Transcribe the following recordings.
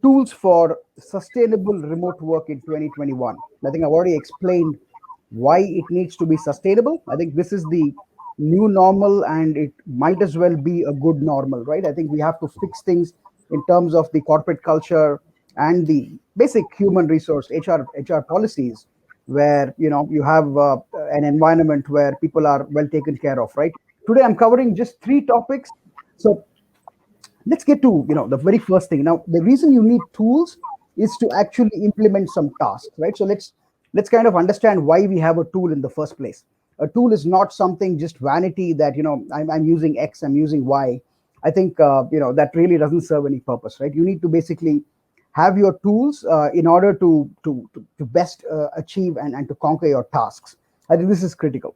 Tools for sustainable remote work in 2021. I think I've already explained why it needs to be sustainable. I think this is the new normal and it might as well be a good normal, right? I think we have to fix things in terms of the corporate culture and the basic human resource HR policies where you have an environment where people are well taken care of, right? Today I'm covering just three topics. So let's get to the very first thing. Now the reason you need tools is to actually implement some tasks, right? So let's kind of understand why we have a tool in the first place. A tool is not something just vanity that I'm using X, I'm using Y. I think that really doesn't serve any purpose, right? You need to basically have your tools in order to best achieve and to conquer your tasks. I think this is critical.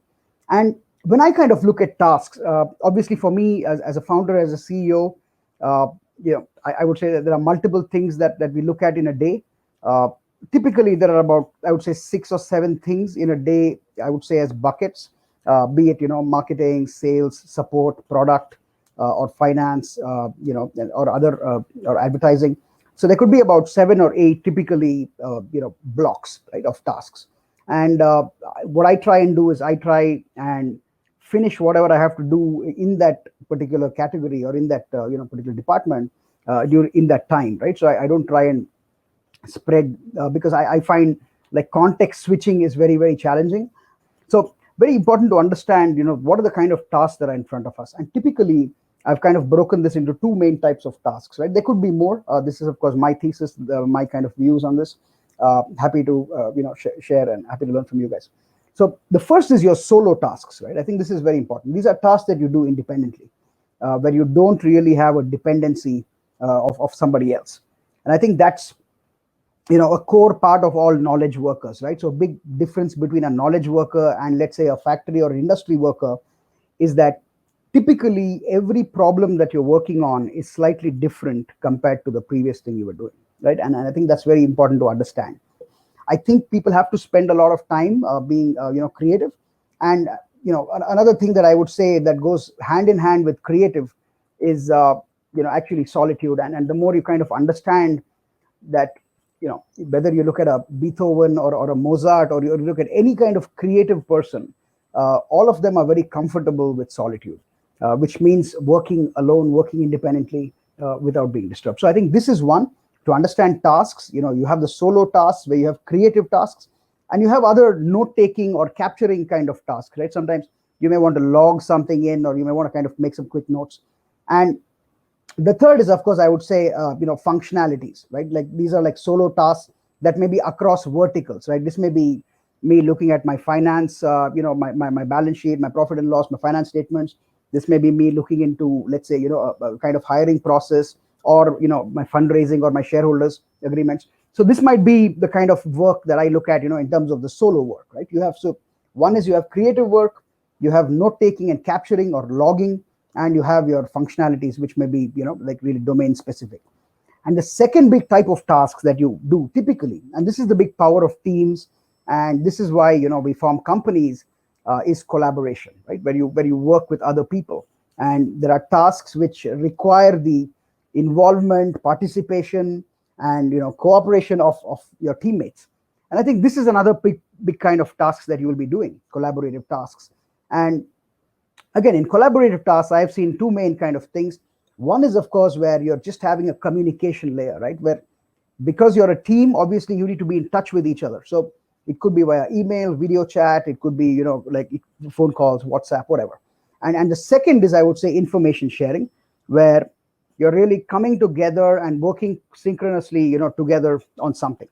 And when I kind of look at tasks, obviously for me as a founder, as a CEO, uh, I would say that there are multiple things that we look at in a day. Uh, Typically, there are about, I would say, 6 or 7 things in a day, I would say, as buckets, be it, marketing, sales, support, product, or finance, or other, or advertising. So there could be about 7 or 8 typically, blocks, right, of tasks. And what I try and do is I try and finish whatever I have to do in that particular category or in that particular department during in that time, right? So I don't try and spread because I find like context switching is very very challenging. So very important to understand what are the kind of tasks that are in front of us. And typically I've kind of broken this into two main types of tasks, right? There could be more. This is of course my thesis, my kind of views on this. Happy to share and happy to learn from you guys. So the first is your solo tasks, right? I think this is very important. These are tasks that you do independently, where you don't really have a dependency of somebody else. And I think that's a core part of all knowledge workers, right? So a big difference between a knowledge worker and let's say a factory or industry worker is that typically every problem that you're working on is slightly different compared to the previous thing you were doing, right? And I think that's very important to understand. I think people have to spend a lot of time being creative. And another thing that I would say that goes hand in hand with creative is actually solitude. And the more you kind of understand that, whether you look at a Beethoven or a Mozart, or you look at any kind of creative person, all of them are very comfortable with solitude, which means working alone, working independently, without being disturbed. So I think this is one, to understand tasks. You have the solo tasks where you have creative tasks, and you have other note taking or capturing kind of tasks, right? Sometimes you may want to log something in, or you may want to kind of make some quick notes. And the third is, of course, I would say, functionalities, right? Like these are like solo tasks that may be across verticals, right? This may be me looking at my finance, my balance sheet, my profit and loss, my finance statements. This may be me looking into, let's say, a kind of hiring process, or my fundraising or my shareholders agreements. So this might be the kind of work that I look at, in terms of the solo work, right? So one is you have creative work, you have note taking and capturing or logging, and you have your functionalities, which may be like really domain specific. And the second big type of tasks that you do typically, and this is the big power of teams, and this is why we form companies, is collaboration, right? Where you work with other people, and there are tasks which require the involvement, participation, and cooperation of your teammates. And I think this is another big kind of tasks that you will be doing, collaborative tasks. And again, in collaborative tasks, I've seen two main kind of things. One is, of course, where you're just having a communication layer, right? Where, because you're a team, obviously you need to be in touch with each other. So it could be via email, video chat, it could be like phone calls, WhatsApp, whatever. And the second is, I would say, information sharing, where you're really coming together and working synchronously together on something.